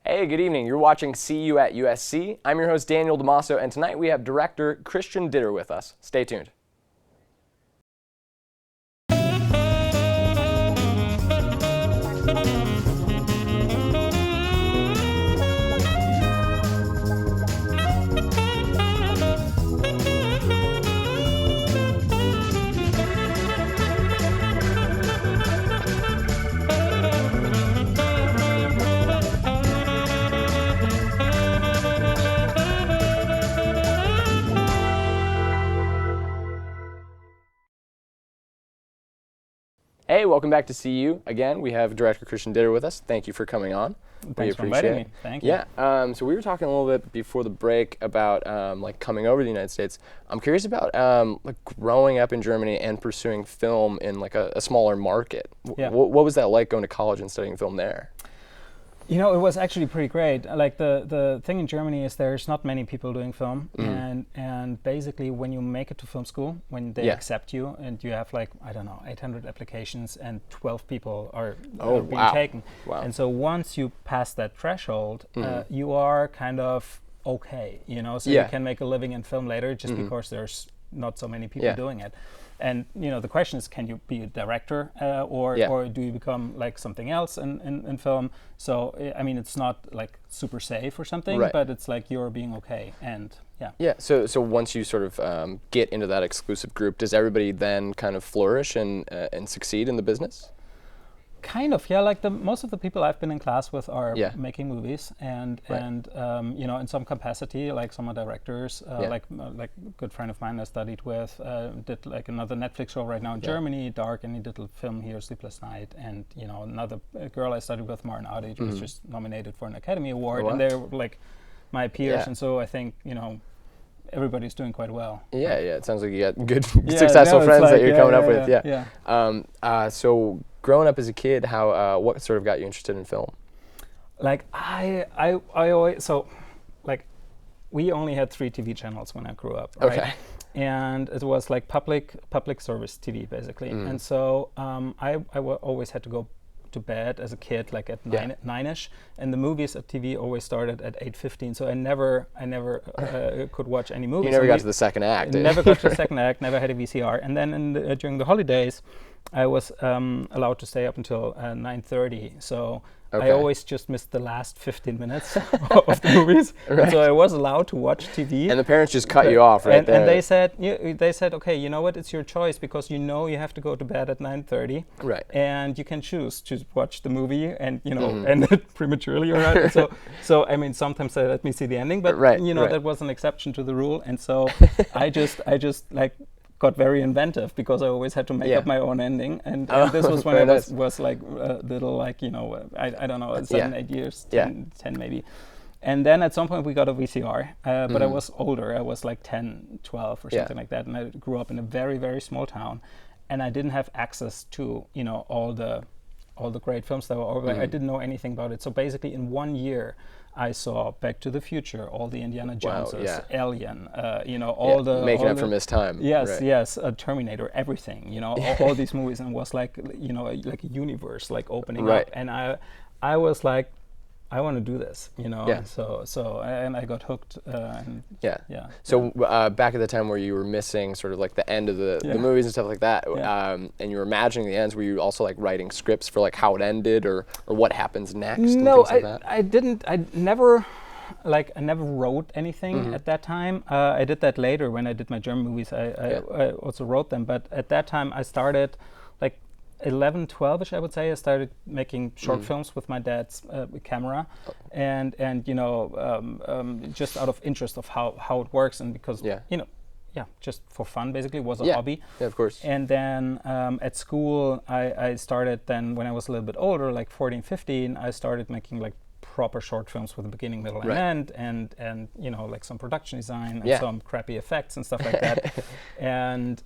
Hey, good evening. You're watching See You at USC. I'm your host, Daniel DiMaso, and tonight we have director Christian Ditter with us. Stay tuned. Hey, welcome back to See You. Again, we have director Christian Ditter with us. Thank you for coming on. Thanks for inviting me. Thank you. Yeah, so we were talking a little bit before the break about like coming over to the United States. I'm curious about like growing up in Germany and pursuing film in like a smaller market. Yeah. What was that like going to college and studying film there? You know, it was actually pretty great. Like the thing in Germany is there's not many people doing film, and basically when you make it to film school, when they accept you, and you have like, I don't know, 800 applications and 12 people are being taken. Wow. And so once you pass that threshold, you are kind of okay, you know, so you can make a living in film later just because there's not so many people doing it. And you know, the question is, can you be a director or do you become like something else in film? So I mean, it's not like super safe or something, but it's like you're being okay. And yeah. So once you sort of get into that exclusive group, does everybody then kind of flourish and succeed in the business? Kind of, yeah. Like most of the people I've been in class with are making movies, and you know, in some capacity, like some are directors. Like a good friend of mine I studied with did like another Netflix show right now in Germany, Dark, and he did a film here, Sleepless Night. And you know, another girl I studied with, Martin Audi, was just nominated for an Academy Award, and they're like my peers. And so I think, you know, everybody's doing quite well. Yeah. It sounds like you got good, successful friends like, that you're coming up with. So growing up as a kid, how what sort of got you interested in film? Like I always, so like we only had 3 TV channels when I grew up, right? Okay. And it was like public service TV basically. And so I always had to go to bed as a kid, like at 9ish, and the movies at TV always started at 8:15. So I never could watch any movies. You never got to the second act. Never got to the second act. Never had a VCR. And then during the holidays, I was allowed to stay up until 9:30. So I always just missed the last 15 minutes of the movies. And so I was allowed to watch TV. And the parents just cut you off right there. And they said, okay, you know what? It's your choice because you know you have to go to bed at 9:30. Right. And you can choose to watch the movie and, you know, end it prematurely or not. So I mean, sometimes they let me see the ending, but you know, that was an exception to the rule. And so I just like got very inventive because I always had to make up my own ending, and this was when I was like little, like, you know, I don't know, 7, 8 years, 10 maybe. And then at some point we got a VCR, but I was older. I was like 10, 12 or something like that, and I grew up in a very, very small town, and I didn't have access to, you know, all the great films that were over there. I didn't know anything about it. So basically in 1 year, I saw Back to the Future, all the Indiana Joneses, Alien, you know, all the making up from his time. Yes, Terminator, everything, you know, all these movies, and was like, you know, like a universe like opening up, and I was like, I want to do this, you know. So and I got hooked. So back at the time where you were missing sort of like the end of the movies and stuff like that, and you were imagining the ends, were you also like writing scripts for like how it ended or what happens next? No, and things like that? I didn't. I never wrote anything at that time. I did that later when I did my German movies. I also wrote them, but at that time I started like 11, 12ish, I would say. I started making short films with my dad's camera, and you know, just out of interest of how it works, and because you know, just for fun basically, was a hobby. Yeah, of course. And then at school, I started then when I was a little bit older, like 14, 15, I started making like proper short films with a beginning, middle, and end, and you know, like some production design and some crappy effects and stuff like that. And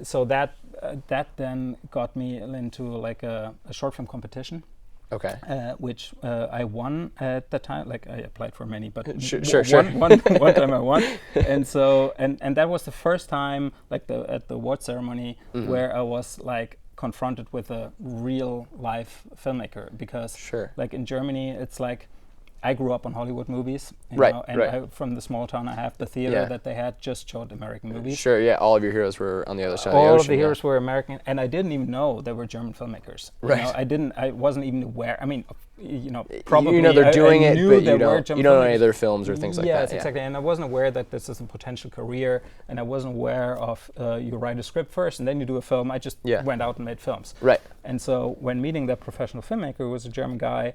so that then got me into like a short film competition. Okay. Which I won at the time. Like I applied for many, but sure. One time I won, and so and that was the first time, like at the award ceremony, where I was like confronted with a real life filmmaker, because like in Germany it's like I grew up on Hollywood movies, from the small town I have, the theater that they had just showed American movies. Sure, yeah, all of your heroes were on the other side of the ocean. All of the heroes were American, and I didn't even know they were German filmmakers. Right. I wasn't even aware. I mean, probably they're doing it, but you don't know any of their films or things like that. Yes, exactly. And I wasn't aware that this is a potential career, and I wasn't aware of you write a script first and then you do a film. I just went out and made films. Right. And so when meeting that professional filmmaker, who was a German guy,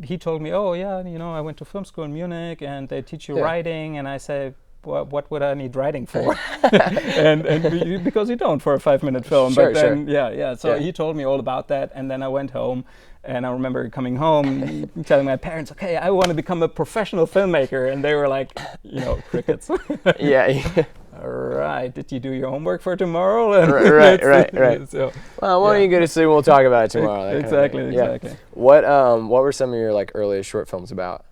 he told me, oh yeah, I went to film school in Munich and they teach you writing. And I said, what would I need writing for? and because you don't for a 5-minute film. Sure, but then, So he told me all about that, and then I went home. And I remember coming home, telling my parents, okay, I want to become a professional filmmaker. And they were like, crickets. All right, did you do your homework for tomorrow? And right. So, well, why don't you go to sleep and we'll talk about it tomorrow. Exactly. What were some of your earliest short films about?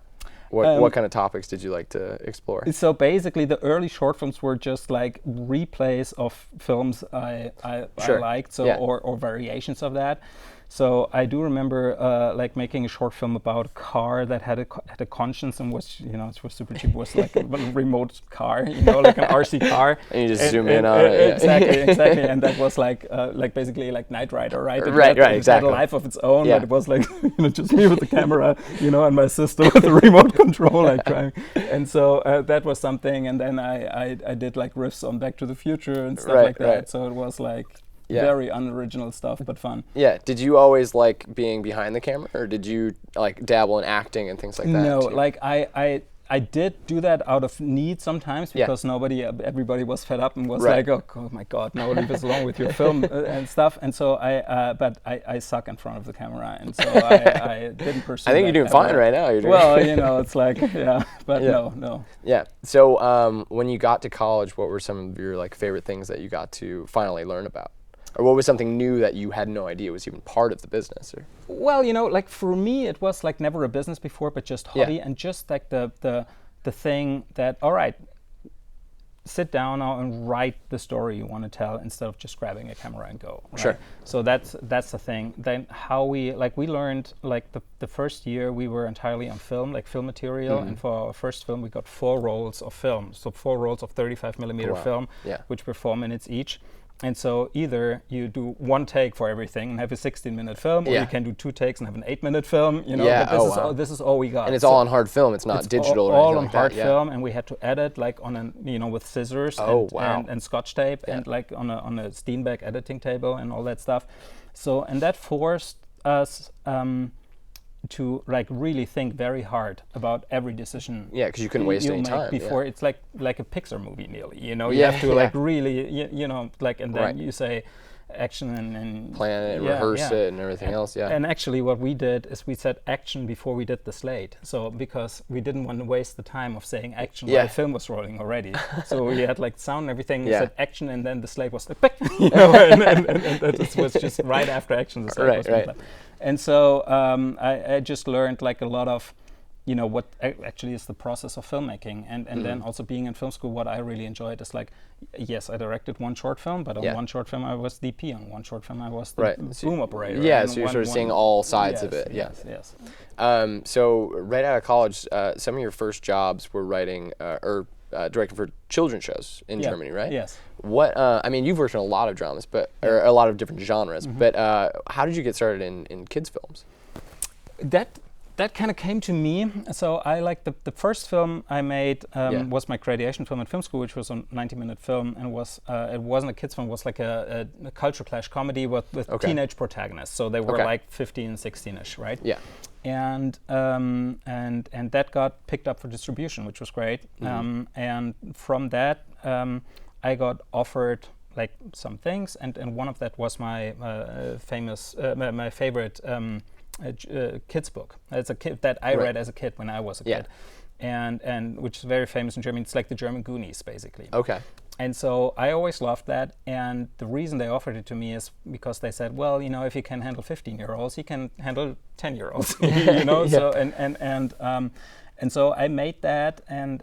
What kind of topics did you like to explore? So basically, the early short films were just like replays of films I liked, or variations of that. So I do remember making a short film about a car that had a conscience and was it was super cheap. It was like a remote car, like an RC car. And you just zoom in on it. Exactly. And that was basically like Knight Rider, right? Right, exactly. It had a life of its own, but it was like just me with the camera, and my sister with the remote control, trying. And so that was something. And then I did like riffs on Back to the Future and stuff like that. Right. So it was like. Very unoriginal stuff, but fun. Yeah. Did you always like being behind the camera, or did you dabble in acting and things like that? No, I did do that out of need sometimes because everybody was fed up and was like, oh my God, no, leave us alone with your film and stuff. And so I suck in front of the camera, and so I didn't pursue. I think you're doing fine right now. You're doing it's like no. Yeah. So when you got to college, what were some of your favorite things that you got to finally learn about? Or what was something new that you had no idea was even part of the business? Or? Well, for me, it was never a business before, but just hobby, and just the thing that, all right, sit down now and write the story you want to tell instead of just grabbing a camera and go. Right? Sure. So that's the thing. Then how we learned the first year we were entirely on film, film material, and for our first film we got 4 rolls of film, so 4 rolls of 35 millimeter film, which were 4 minutes each. And so either you do 1 take for everything and have a 16-minute film, or you can do 2 takes and have an 8-minute film. But this is all we got. And it's all on hard film. It's not digital or anything all on like hard that. film, and we had to edit on with scissors and Scotch tape and on a Steenbeck editing table and all that stuff. So and that forced us to really think very hard about every decision. Yeah, because you couldn't waste any time. Before it's like a Pixar movie nearly. You have to really and then you say action and plan it and rehearse it and everything else. Yeah. And actually, what we did is we said action before we did the slate. So because we didn't want to waste the time of saying action while the film was rolling already. So we had sound and everything. We said action, and then the slate was and that was just right after action. The slate was And so I just learned a lot of, what actually is the process of filmmaking. And then also being in film school, what I really enjoyed is yes, I directed 1 short film, but on 1 short film I was DP, on 1 short film I was the boom operator. Yeah, so you're sort of seeing all sides of it. Yes. So right out of college, some of your first jobs were writing or directing for children's shows in Germany, right? Yes. What you've worked on a lot of dramas, or a lot of different genres. But how did you get started in kids films? That kind of came to me. So I the first film I made was my graduation film at film school, which was a 90-minute film, and it wasn't a kids film. It was a culture clash comedy with teenage protagonists. So they were 15, 16ish, right? Yeah. And that got picked up for distribution, which was great. And from that, I got offered some things, and one of that was my my favorite kids book. It's a kid that I read as a kid when I was a kid, and which is very famous in Germany. It's like the German Goonies, basically. Okay. And so I always loved that, and the reason they offered it to me is because they said, well, if you can handle 15-year-olds, you can handle 10-year-olds, So and so I made that, and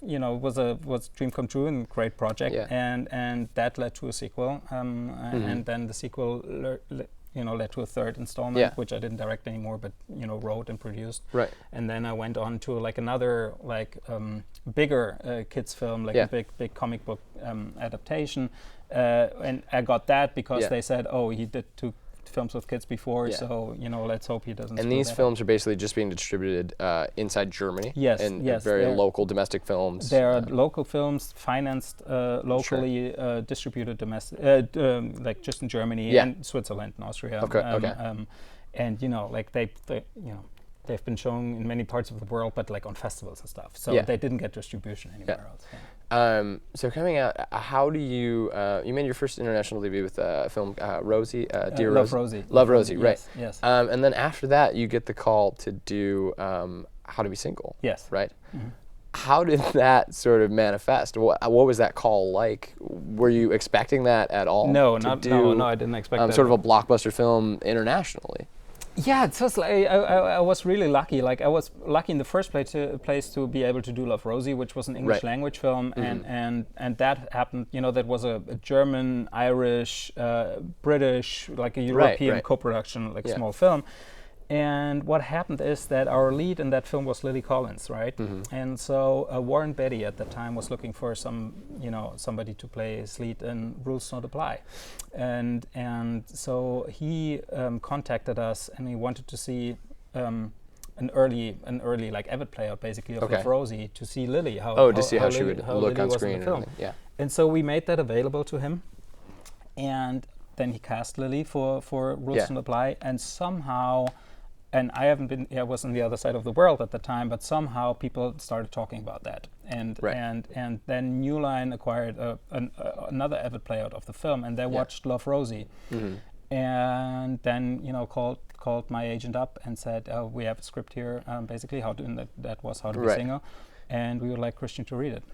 was a dream come true and great project, and that led to a sequel, and then the sequel led to a third installment, which I didn't direct anymore, but wrote and produced. Right. And then I went on to like another bigger kids film, like a big comic book adaptation, and I got that because they said, oh, he did 2 films with kids before, so let's hope he doesn't. And these films are basically just being distributed inside Germany. Yes, and very local domestic films. They are local films financed locally, distributed domestic, like just in Germany and Switzerland and Austria. And like they've been shown in many parts of the world, but like on festivals and stuff. So they didn't get distribution anywhere else. So coming out, how do you made your first international debut with film Rosie, Dear Love Rosie. Love Rosie, right? Yes. And then after that, you get the call to do How to Be Single. Yes. Right. Mm-hmm. How did that sort of manifest? What was that call like? Were you expecting that at all? No, no, I didn't expect that. Sort of a blockbuster film internationally. Yeah, it's just like I was really lucky. Like I was lucky in the first place to be able to do Love Rosie, which was an English language film, and that happened. That was a German, Irish, British, like a European co-production, like small film. And what happened is that our lead in that film was Lily Collins, right? Mm-hmm. And so Warren Beatty at the time was looking for somebody to play his lead in Rules Don't Apply, and so he contacted us and he wanted to see an early like Avid playout basically of Love Rosie to see Lily how she would look on screen. And so we made that available to him, and then he cast Lily for Rules Don't Apply, and somehow. And I was on the other side of the world at the time, but somehow people started talking about that. And then New Line acquired another Avid playout of the film, and they watched Love Rosie. Mm-hmm. And then, called my agent up and said, we have a script here, basically, that was How to Be Single, and we would like Christian to read it.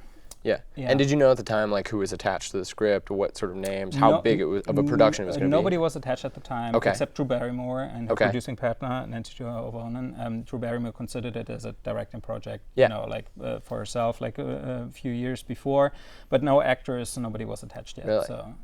Yeah. And did you know at the time, like, who was attached to the script, what sort of names, how big it was of a production it was going to be? Nobody was attached at the time, except Drew Barrymore and her producing partner, Nancy O'Bonan. Drew Barrymore considered it as a directing project, for herself, like a few years before. But no actors, nobody was attached yet. Really? So,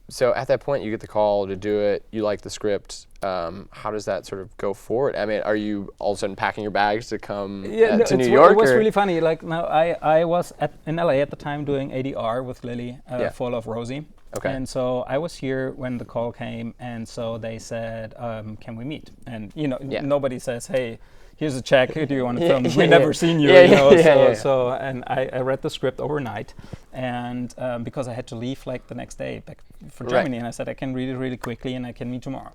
so at that point, you get the call to do it. You like the script. How does that sort of go forward? I mean, are you all of a sudden packing your bags to come to New York? It was really funny. Like, now I was in LA at the time doing ADR with Lily for Love Rosie. Okay. And so I was here when the call came, and so they said, "Can we meet?" And nobody says, "Hey, here's a check. Do you want to film? We've never seen you." So and I read the script overnight, and because I had to leave like the next day back for Germany, and I said I can read it really quickly and I can meet tomorrow.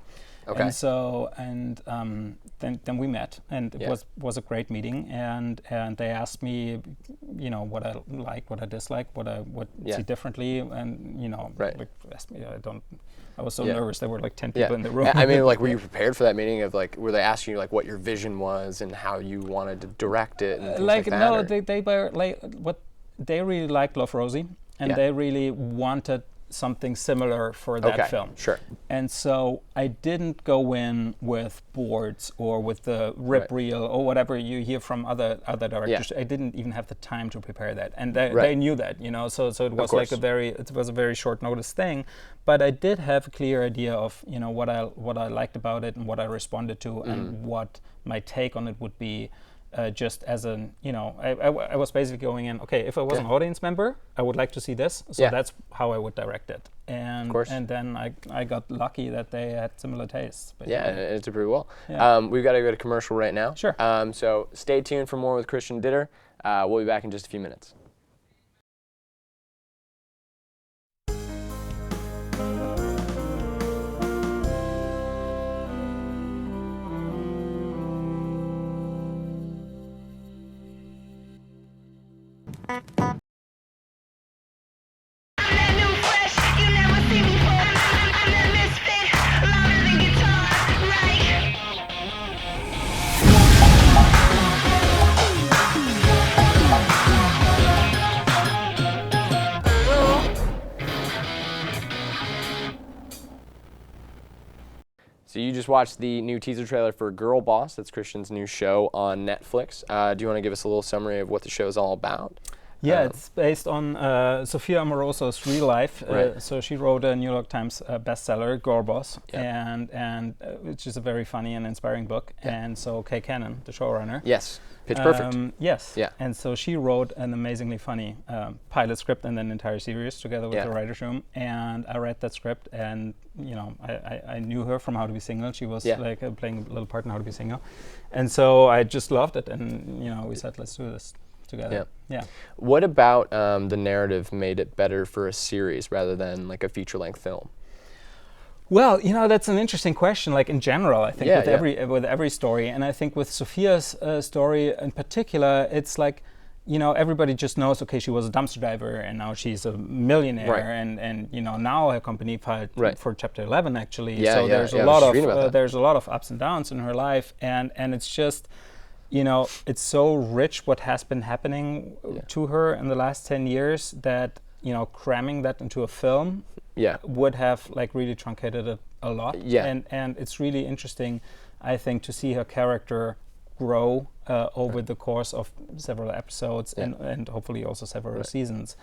Okay. And so then we met, and it was a great meeting, and they asked me, what I like, what I dislike, what I would see differently, and like, asked me, I was so nervous. There were like 10 people in the room. I mean, like, were you prepared for that meeting? Of like, were they asking you like what your vision was and how you wanted to direct it? And things like that, no, they were like, what they really liked Love Rosie, and they really wanted something similar for that film. Sure. And so I didn't go in with boards or with the rip reel or whatever you hear from other directors. I didn't even have the time to prepare that, and they knew that, so it was like it was a very short notice thing. But I did have a clear idea of what I liked about it and what I responded to and what my take on it would be. Just as an, I was basically going in, okay, if I was an audience member, I would like to see this, so that's how I would direct it. And then I got lucky that they had similar tastes. And it did pretty well. Yeah. We've got to go to commercial right now. Sure. So stay tuned for more with Christian Ditter. We'll be back in just a few minutes. So you just watched the new teaser trailer for Girlboss. That's Christian's new show on Netflix. Do you want to give us a little summary of what the show is all about? Yeah, it's based on Sophia Amoroso's real life. So she wrote a New York Times bestseller, Girlboss, and which is a very funny and inspiring book. And so Kay Cannon, the showrunner. Yes. Pitch Perfect. Yes. Yeah. And so she wrote an amazingly funny pilot script and then an entire series together with the writer's room. And I read that script, and I knew her from How to Be Single. She was like playing a little part in How to Be Single, and so I just loved it. And we said, let's do this together. Yeah. What about the narrative made it better for a series rather than like a feature-length film? Well, that's an interesting question. Like in general, I think with every story, and I think with Sophia's story in particular, it's like, everybody just knows, okay, she was a dumpster diver, and now she's a millionaire, and now her company filed for Chapter 11 actually. So there's a lot of ups and downs in her life, and it's just, it's so rich what has been happening to her in the last 10 years that cramming that into a film would have like really truncated it a lot. And it's really interesting, I think, to see her character grow over the course of several episodes and hopefully also several seasons.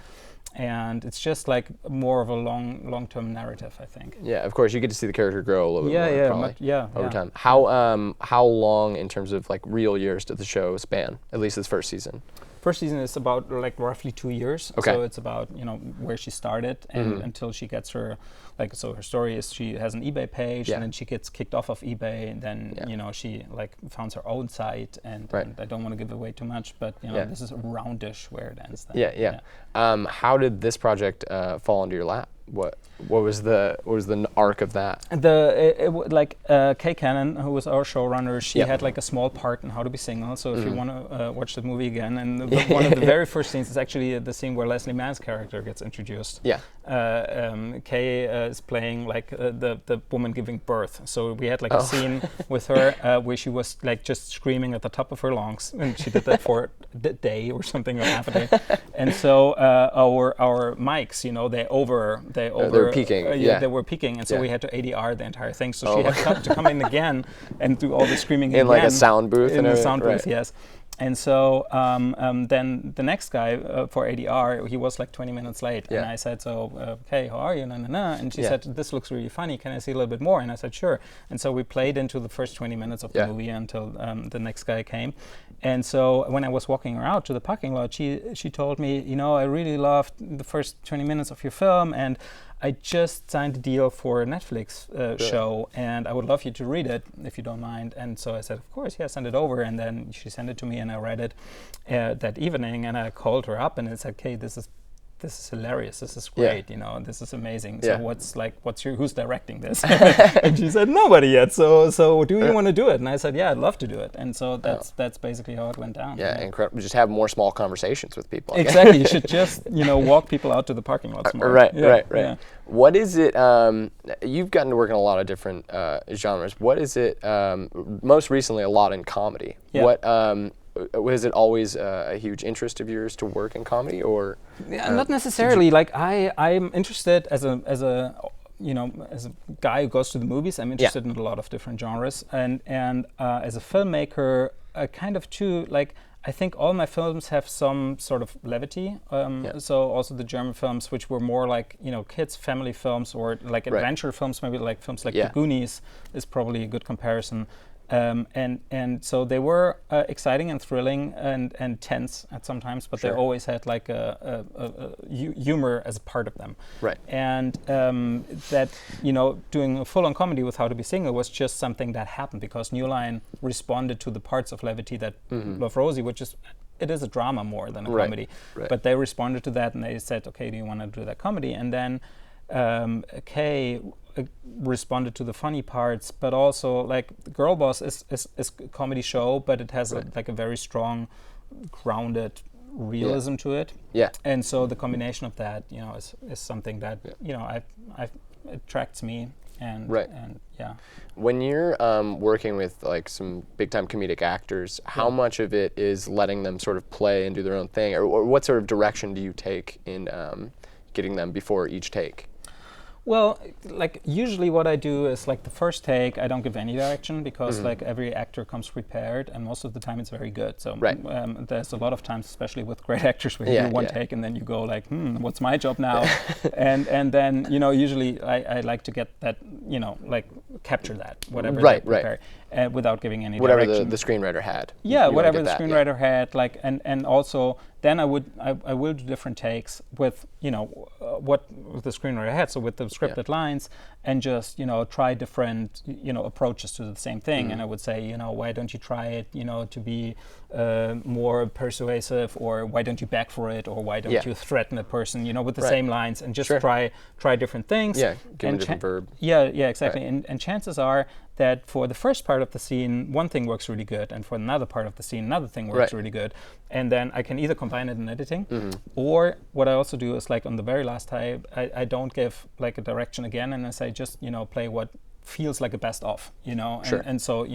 And it's just like more of a long-term narrative, I think. Yeah, of course, you get to see the character grow a little bit more, over time. How long in terms of like real years did the show span? At least this first season. First season is about like roughly 2 years. So it's about where she started and until she gets her her story is she has an eBay page and then she gets kicked off of eBay and then she like founds her own site and I don't want to give away too much, but this is roundish where it ends. Then. How did this project fall into your lap? What was the arc of that? Kay Cannon, who was our showrunner, she had like a small part in How to Be Single. So if you want to watch the movie again, and one of the very first scenes is actually the scene where Leslie Mann's character gets introduced. Kay is playing like the woman giving birth. So we had like a scene with her where she was like just screaming at the top of her lungs, and she did that for a day or something, or half a day. And so our mics, they were peaking. They were peaking, and so we had to ADR the entire thing. So she had to come in again and do all the screaming in again. Like a sound booth. In a sound booth, yes. And so then the next guy for ADR, he was like 20 minutes late. And I said, hey, how are you? And she said, this looks really funny. Can I see a little bit more? And I said, sure. And so we played into the first 20 minutes of the movie until the next guy came. And so when I was walking her out to the parking lot, she told me, I really loved the first 20 minutes of your film, and I just signed a deal for a Netflix show, and I would love you to read it if you don't mind. And so I said, of course, send it over. And then she sent it to me, and I read it that evening, and I called her up, and I said, okay, this is hilarious. This is great. This is amazing. So who's directing this? And she said, nobody yet. So do you want to do it? And I said, yeah, I'd love to do it. And so that's basically how it went down. Yeah, incredible. Just have more small conversations with people. Exactly. You should just walk people out to the parking lots more. Right. Yeah. What is it? You've gotten to work in a lot of different genres. What is it? Most recently, a lot in comedy. Yeah. Was it always a huge interest of yours to work in comedy, or? Not necessarily. Like I'm interested as a guy who goes to the movies. I'm interested in a lot of different genres, and as a filmmaker, I kind of too like. I think all my films have some sort of levity. So also the German films, which were more like kids' family films or like adventure films, maybe like films like The Goonies is probably a good comparison. And so they were exciting and thrilling and tense at some times, but they always had like a humor as a part of them. Right. And that doing a full-on comedy with How to Be Single was just something that happened because New Line responded to the parts of levity that Love Rosie, which is it is a drama more than a comedy, but they responded to that and they said, okay, do you want to do that comedy? And then Kay responded to the funny parts, but also like Girlboss is a comedy show, but it has a very strong, grounded realism to it. Yeah. And so the combination of that, is something that I attracts me. And when you're working with like some big time comedic actors, how much of it is letting them sort of play and do their own thing, or what sort of direction do you take in getting them before each take? Well, like usually what I do is like the first take, I don't give any direction because like every actor comes prepared, and most of the time it's very good. So there's a lot of times, especially with great actors, where you do one take and then you go like, what's my job now? and then usually I like to get that like capture that whatever they prepare without giving any whatever direction. the screenwriter had. Yeah, whatever the screenwriter had, like and also then I will do different takes with what the screenwriter had, so with the scripted lines, and just try different approaches to the same thing. And I would say why don't you try it to be more persuasive, or why don't you beg for it, or why don't you threaten a person with the same lines, and just try different things. Yeah, give them a different verb. Yeah, exactly. And chances are that for the first part of the scene, one thing works really good, and for another part of the scene, another thing works really good. And then I can either combine it in editing, or what I also do is like on the very last time, I don't give like a direction again, and I say just play what feels like a best of, and so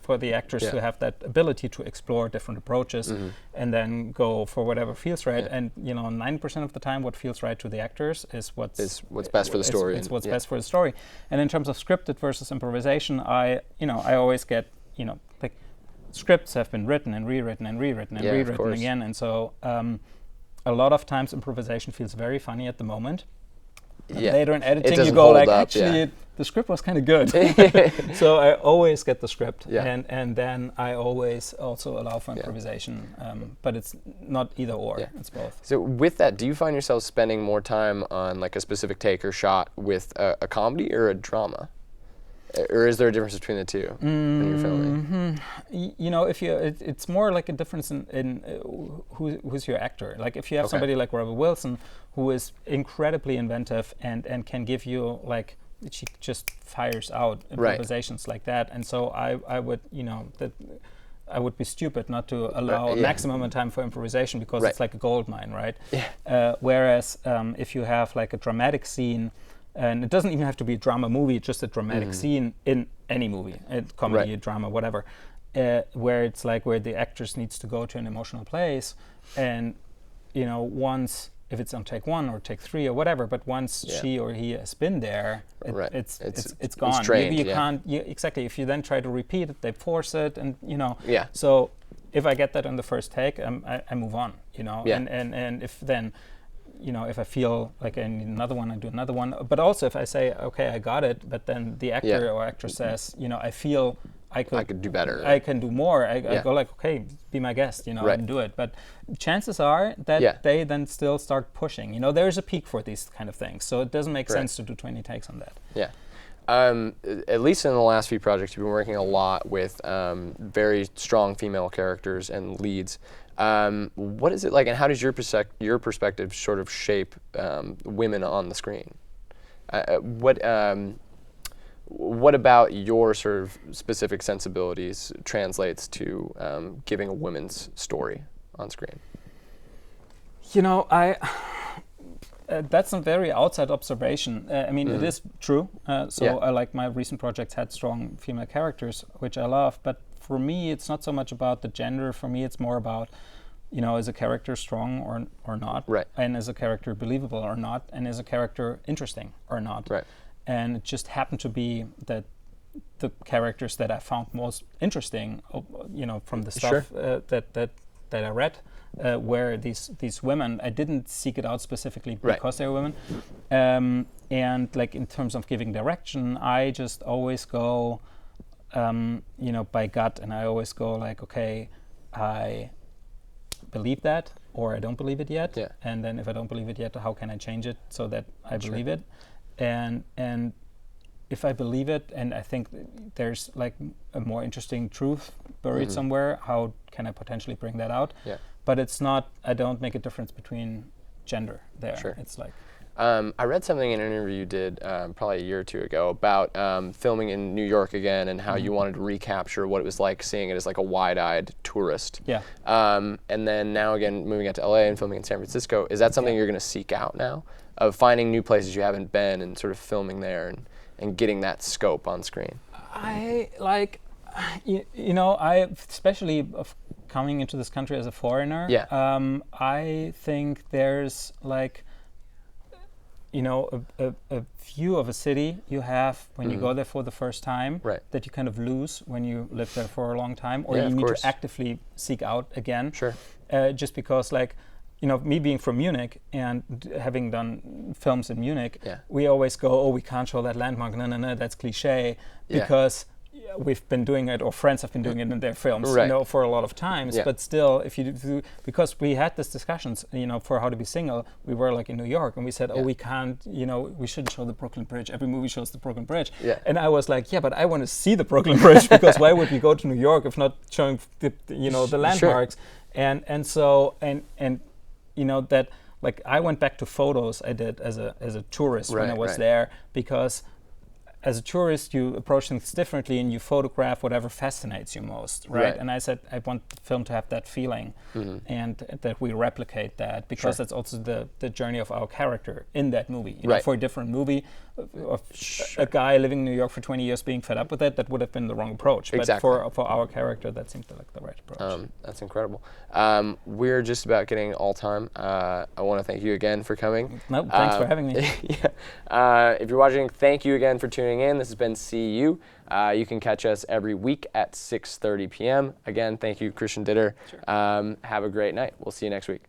for the actors to have that ability to explore different approaches and then go for whatever feels right. And 90% of the time what feels right to the actors is what's best for the story. It's what's best for the story. And in terms of scripted versus improvisation, I always get like scripts have been written and rewritten and rewritten and rewritten again, and so a lot of times improvisation feels very funny at the moment. Later in editing, you go like, actually, the script was kind of good. So I always get the script, and then I always also allow for improvisation. But it's not either or; it's both. So with that, do you find yourself spending more time on like a specific take or shot with a comedy or a drama? Or is there a difference between the two when you're filming? It's more like a difference in who's your actor. Like if you have somebody like Rebel Wilson, who is incredibly inventive and can give you like, she just fires out improvisations like that. And so I would I would be stupid not to allow maximum amount of time for improvisation, because it's like a gold mine, right? Whereas if you have like a dramatic scene, and it doesn't even have to be a drama movie, just a dramatic scene in any movie, a comedy, a drama, whatever, where it's like where the actress needs to go to an emotional place, and once, if it's on take 1 or take 3 or whatever, but once she or he has been there, it's gone. It's trained, you can't exactly. If you then try to repeat it, they force it, and So if I get that on the first take, I move on. And if then. If I feel like I need another one, I do another one. But also if I say, okay, I got it, but then the actor or actress says, I feel I could do better. I can do more. I go like, okay, be my guest, and do it. But chances are that they then still start pushing. There's a peak for these kind of things. So it doesn't make sense to do 20 takes on that. Yeah. At least in the last few projects, you've been working a lot with very strong female characters and leads. What is it like, and how does your perspective sort of shape women on the screen? What about your sort of specific sensibilities translates to giving a woman's story on screen? That's a very outside observation. It is true. Like my recent projects had strong female characters, which I love. But for me, it's not so much about the gender. For me, it's more about, is a character strong or not? Right. And is a character believable or not? And is a character interesting or not? Right. And it just happened to be that the characters that I found most interesting, from the stuff that I read, where these women, I didn't seek it out specifically because they were women, and like in terms of giving direction, I just always go, by gut, and I always go like, okay, I believe that, or I don't believe it yet, and then if I don't believe it yet, how can I change it so that I believe it, and if I believe it, and I think there's like a more interesting truth buried somewhere, how can I potentially bring that out? But it's not, I don't make a difference between gender there. It's like... I read something in an interview you did probably a year or two ago about filming in New York again, and how you wanted to recapture what it was like seeing it as like a wide-eyed tourist. And then now again, moving out to LA and filming in San Francisco, is that something you're going to seek out now? Of finding new places you haven't been and sort of filming there and getting that scope on screen? I like, I especially coming into this country as a foreigner, I think there's like, a view of a city you have when you go there for the first time that you kind of lose when you live there for a long time, or you need to actively seek out again. Sure. Just because, like, me being from Munich and having done films in Munich, we always go, oh, we can't show that landmark. No, that's cliche, because we've been doing it, or friends have been doing it in their films, for a lot of times. But still, if you do, because we had these discussions, for How to Be Single, we were like in New York, and we said, oh, we can't, we shouldn't show the Brooklyn Bridge. Every movie shows the Brooklyn Bridge. And I was like, but I want to see the Brooklyn Bridge, because why would we go to New York if not showing the landmarks? Sure. And that, like, I went back to photos I did as a tourist when I was there, because as a tourist, you approach things differently and you photograph whatever fascinates you most, right? And I said, I want the film to have that feeling, and that we replicate that, because that's also the journey of our character in that movie. For a different movie, of a guy living in New York for 20 years being fed up with it, that would have been the wrong approach. Exactly. But for our character, that seemed like the right approach. That's incredible. We're just about getting all time. I want to thank you again for coming. No, thanks for having me. If you're watching, thank you again for tuning in. This has been CU. You can catch us every week at 6:30 p.m. Again, thank you, Christian Ditter. Sure. Have a great night. We'll see you next week.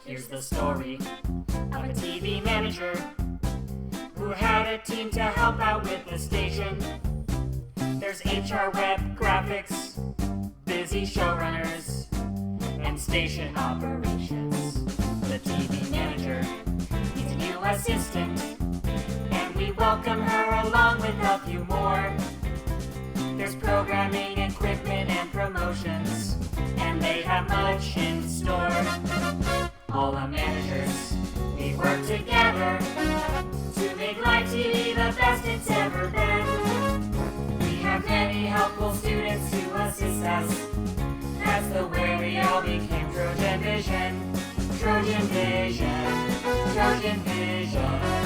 Here's the story of a TV manager who had a team to help out with the station. There's HR, web, graphics, busy showrunners, and station operations. The TV manager needs a new assistant, and we welcome her along with a few more. There's programming, equipment, and promotions, and they have much in store. All the managers, we work together to make live TV the best it's ever been. We have many helpful students to assist us. That's the way we all became Trojan Vision. Trojan Vision. Trojan Vision.